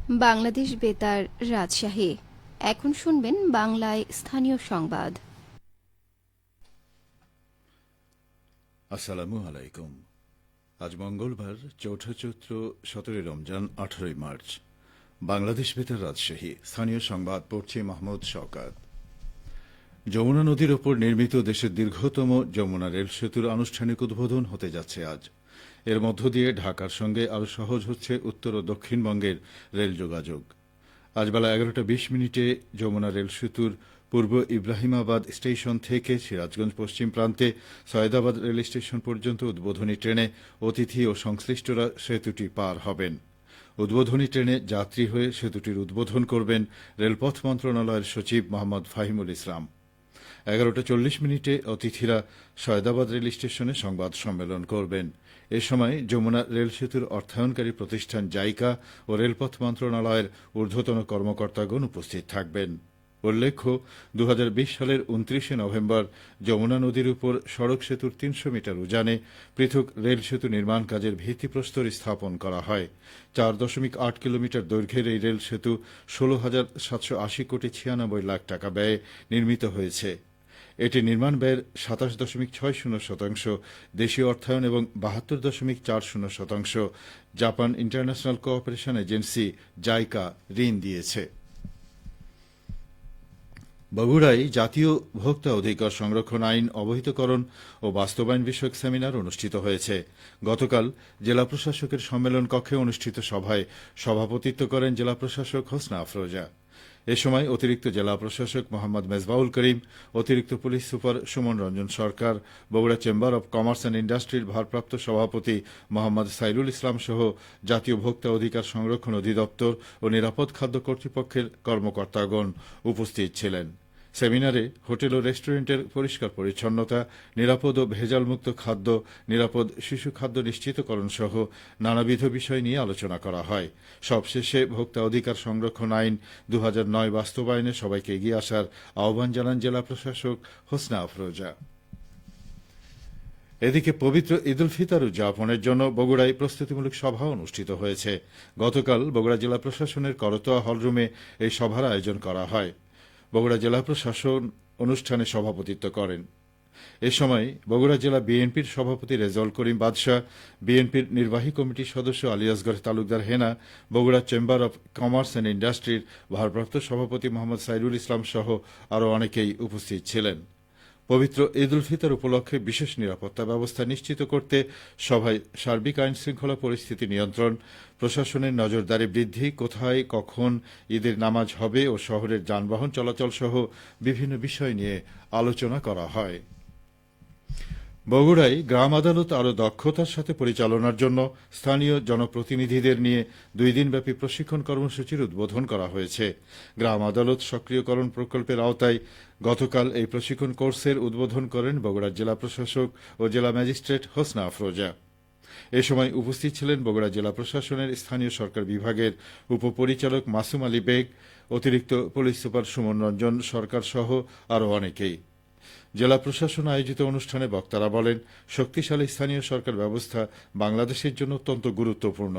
বাংলাদেশ বেতার রাজশাহী। এখন শুনবেন বাংলায় স্থানীয় সংবাদ। আসসালামু আলাইকুম। আজ মঙ্গলবার, চৌঠা চৈত্র, 17 রমজান, 18 মার্চ। বাংলাদেশ বেতার রাজশাহী স্থানীয় সংবাদ পড়ছে মাহমুদ শওকাত। যমুনা নদীর ওপর নির্মিত দেশের দীর্ঘতম যমুনা রেল সেতুর আনুষ্ঠানিক উদ্বোধন হতে যাচ্ছে আজ। এর মধ্য দিয়ে ঢাকার সঙ্গে আরও সহজ হচ্ছে উত্তর ও দক্ষিণবঙ্গের রেল যোগাযোগ। আজ বেলা 11:20 যমুনা রেল সেতুর পূর্ব ইব্রাহিমাবাদ স্টেশন থেকে সিরাজগঞ্জ পশ্চিম প্রান্তে সৈয়দাবাদ রেল স্টেশন পর্যন্ত উদ্বোধনী ট্রেনে অতিথি ও সংশ্লিষ্টরা সেতুটি পার হবেন। উদ্বোধনী ট্রেনে যাত্রী হয়ে সেতুটির উদ্বোধন করবেন রেলপথ মন্ত্রণালয়ের সচিব মোহাম্মদ ফাহিমুল ইসলাম। 11:40 অতিথিরা সৈয়দাবাদ রেল স্টেশনে সংবাদ সম্মেলন করবেন। এ সময় যমুনা রেল সেতুর অর্থায়নকারী প্রতিষ্ঠান জাইকা ও রেলপথ মন্ত্রণালয়ের ঊর্ধ্বতন কর্মকর্তাগণ উপস্থিত থাকবেন। উল্লেখ্য, 2020 সালের 29 নভেম্বর যমুনা নদীর উপর সড়ক সেতুর 300 মিটার উজানে পৃথক রেল সেতু নির্মাণ কাজের ভিত্তিপ্রস্তর স্থাপন করা হয়। 4.8 কিলোমিটার দৈর্ঘ্যের এই রেল সেতু 16,780 কোটি 96 লাখ টাকা ব্যয়ে নির্মিত হয়েছে। এটি নির্মাণ ব্যয়ের 27.60% দেশীয় অর্থায়ন এবং 72.40% Japan international cooperation agency JICA ঋণ দিয়েছে। বগুড়ায় জাতীয় ভোক্তা অধিকার সংরক্ষণ আইন অবহিতকরণ ও বাস্তবায়ন বিষয়ক সেমিনার অনুষ্ঠিত হয়েছে। গতকাল জেলা প্রশাসকের সম্মেলন কক্ষে অনুষ্ঠিত সভায় সভাপতিত্ব করেন জেলা প্রশাসক হোসনা আফরোজা। এ সময় অতিরিক্ত জেলা প্রশাসক মোহাম্মদ মেজবাউল করিম, অতিরিক্ত police super Suman Ranjan Sarkar, Bogura chamber of commerce and ইন্ডাস্ট্রির ভারপ্রাপ্ত সভাপতি মোহাম্মদ সাইরুল ইসলাম সহ জাতীয় ভোক্তা অধিকার সংরক্ষণ অধিদপ্তর ও নিরাপদ খাদ্য কর্তৃপক্ষের কর্মকর্তাগণ উপস্থিত ছিলেন। সেমিনারে হোটেল ও রেস্টুরেন্টের পরিষ্কার পরিচ্ছন্নতা, নিরাপদ ও ভেজালমুক্ত খাদ্য, নিরাপদ শিশু খাদ্য নিশ্চিতকরণ সহ নানাবিধ বিষয় নিয়ে আলোচনা করা হয়। সবশেষে ভোক্তা অধিকার সংরক্ষণ আইন 2009 বাস্তবায়নে সবাইকে এগিয়ে আসার আহ্বান জানান জেলা প্রশাসক হোসনা আফরোজা। এদিকে পবিত্র ঈদ উল ফিতর উদযাপনের জন্য বগুড়ায় প্রস্তুতিমূলক সভা অনুষ্ঠিত হয়েছে। গতকাল বগুড়া জেলা প্রশাসনের করতোয়া হলরুমে এই সভার আয়োজন করা হয়। বগুড়া জেলা প্রশাসন অনুষ্ঠানে সভাপতিত্ব করেন। এ সময় বগুড়া জেলা বিএনপির সভাপতি রেজাউল করিম বাদশাহ, বিএনপির নির্বাহী কমিটির সদস্য Ali Asgar Talukdar Hena, Bogura chamber of commerce and ইন্ডাস্ট্রির ভারপ্রাপ্ত সভাপতি মোহাম্মদ সাইরুল ইসলাম সহ আরও অনেকেই উপস্থিত ছিলেন। পবিত্র ঈদ উল ফিতর উপলক্ষে বিশেষ নিরাপত্তা ব্যবস্থা নিশ্চিত করতে সভায় সার্বিক আইন শৃঙ্খলা পরিস্থিতি নিয়ন্ত্রণ, প্রশাসনের নজরদারি বৃদ্ধি, কোথায় কখন ঈদের নামাজ হবে ও শহরের যানবাহন চলাচল সহ বিভিন্ন বিষয় নিয়ে আলোচনা করা হয়। বগুড়ায় গ্রাম আদালত আরও দক্ষতার সাথে পরিচালনার জন্য স্থানীয় জনপ্রতিনিধিদের নিয়ে 2 দিনব্যাপী প্রশিক্ষণ কর্মসূচির উদ্বোধন করা হয়েছে। গ্রাম আদালত সক্রিয়করণ প্রকল্পের আওতায় গতকাল এই প্রশিক্ষণ কোর্সের উদ্বোধন করেন বগুড়ার জেলা প্রশাসক ও জেলা ম্যাজিস্ট্রেট হোসনা আফরোজা। এ সময় উপস্থিত ছিলেন বগুড়া জেলা প্রশাসনের স্থানীয় সরকার বিভাগের উপপরিচালক মাসুম আলী বেগ, অতিরিক্ত পুলিশ সুপার সুমন রঞ্জন সরকার সহ আরও অনেকেই। জেলা প্রশাসন আয়োজিত অনুষ্ঠানে বক্তারা বলেন, শক্তিশালী স্থানীয় সরকার ব্যবস্থা বাংলাদেশের জন্য অত্যন্ত গুরুত্বপূর্ণ।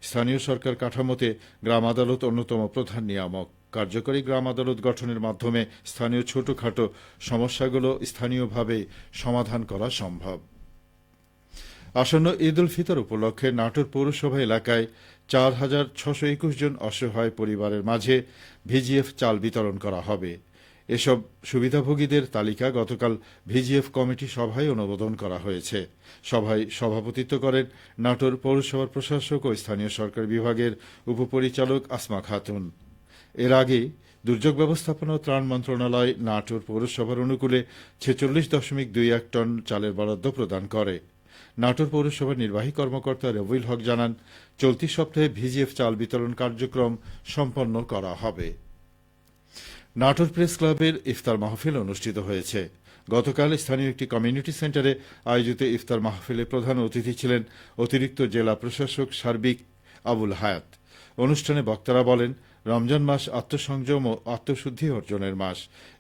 স্থানীয় সরকার কাঠামোতে গ্রাম আদালত অন্যতম প্রধান নিয়ামক। কার্যকরী গ্রাম আদালত গঠনের মাধ্যমে স্থানীয় ছোটখাটো সমস্যাগুলো স্থানীয়ভাবে সমাধান করা সম্ভব। আসন্ন ঈদ উল ফিতর উপলক্ষে নাটোর পৌরসভা এলাকায় 4,621 জন অসহায় পরিবারের মাঝে ভিজিএফ চাল বিতরণ করা হবে। এসব সুবিধাভোগীদের তালিকা গতকাল ভিজিএফ কমিটি সভায় অনুমোদন করা হয়েছে। সভায় সভাপতিত্ব করেন নাটোর পৌরসভার প্রশাসক ও স্থানীয় সরকার বিভাগের উপপরিচালক আসমা খাতুন। এর আগে দুর্যোগ ব্যবস্থাপনা ও ত্রাণ মন্ত্রণালয় নাটোর পৌরসভার অনুকূলে 46.21 টন চালের বরাদ্দ প্রদান করে। নাটোর পৌরসভার নির্বাহী কর্মকর্তা রবিউল হক জানান, চলতি সপ্তাহে ভিজিএফ চাল বিতরণ কার্যক্রম সম্পন্ন করা হবে। নাটোর প্রেস ক্লাবের ইফতার মাহফিল অনুষ্ঠিত হয়েছে। গতকাল স্থানীয় একটি কমিউনিটি সেন্টারে আয়োজিত ইফতার মাহফিলে প্রধান অতিথি ছিলেন অতিরিক্ত জেলা প্রশাসক সার্বিক আবুল হায়াত। অনুষ্ঠানে বক্তারা বলেন, রমজান মাস আত্মসংযম ও আত্মশুদ্ধি অর্জনের মাস।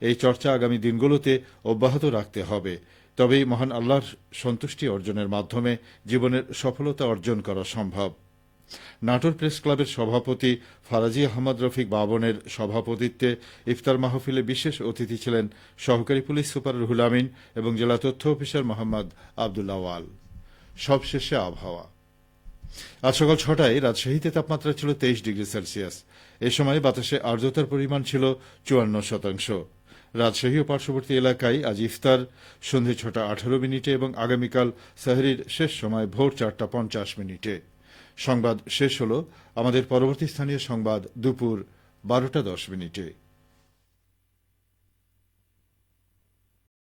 এই চর্চা আগামী দিনগুলোতে অব্যাহত রাখতে হবে। তবেই মহান আল্লাহর সন্তুষ্টি অর্জনের মাধ্যমে জীবনের সফলতা অর্জন করা সম্ভব। নাটোর প্রেস ক্লাবের সভাপতি ফারাজি আহমদ রফিক বাবনের সভাপতিত্বে ইফতার মাহফিলে বিশেষ অতিথি ছিলেন সহকারী পুলিশ সুপার রুহুল আমিন এবং জেলা তথ্য অফিসার মোহাম্মদ আবদুল্লাহ ওয়াল। সবশেষে আবহাওয়া। আজ সকাল 6টায় রাজশাহীতে তাপমাত্রা ছিল 23 ডিগ্রি সেলসিয়াস। এ সময় বাতাসে আর্দ্রতার পরিমাণ ছিল 54%। রাজশাহী ও পার্শ্ববর্তী এলাকায় আজ ইফতার সন্ধে 6টা 18 মিনিটে এবং আগামীকাল সাহরির শেষ সময় ভোর 4টা 50 মিনিটে। সংবাদ শেষ হল। আমাদের পরবর্তী স্থানীয় সংবাদ দুপুর 12টা 10 মিনিটে।